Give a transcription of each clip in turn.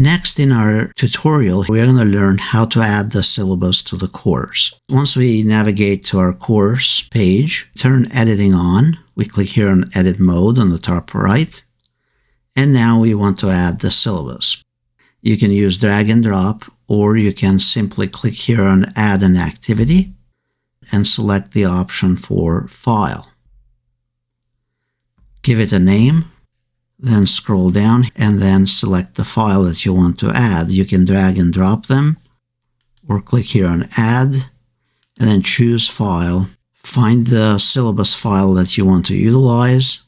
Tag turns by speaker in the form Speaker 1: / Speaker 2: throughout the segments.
Speaker 1: Next in our tutorial, we're going to learn how to add the syllabus to the course. Once we navigate to our course page, turn editing on. We click here on edit mode on the top right. And now we want to add the syllabus. You can use drag and drop, or you can simply click here on add an activity and select the option for file. Give it a name. Then scroll down and then select the file that you want to add. You can drag and drop them or click here on add and then choose file. Find the syllabus file that you want to utilize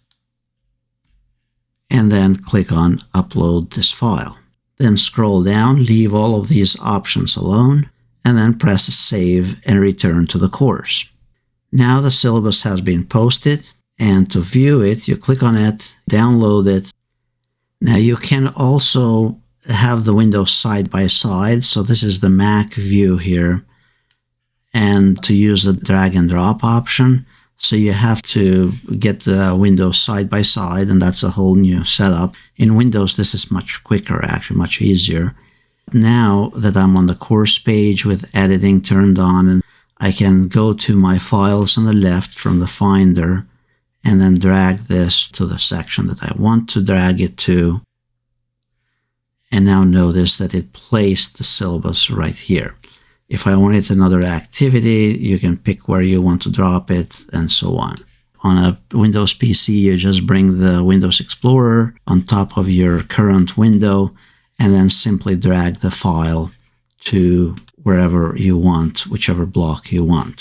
Speaker 1: and then click on upload this file. Then scroll down, leave all of these options alone and then press save and return to the course. Now the syllabus has been posted. And to view it, you click on it, download it. Now you can also have the windows side by side. So this is the Mac view here. And to use the drag and drop option, so you have to get the windows side by side, and that's a whole new setup. In Windows, this is much quicker, actually much easier. Now that I'm on the course page with editing turned on, and I can go to my files on the left from the Finder, and then drag this to the section that I want to drag it to. And now notice that it placed the syllabus right here. If I wanted another activity, you can pick where you want to drop it and so on. On a Windows PC, you just bring the Windows Explorer on top of your current window and then simply drag the file to wherever you want, whichever block you want.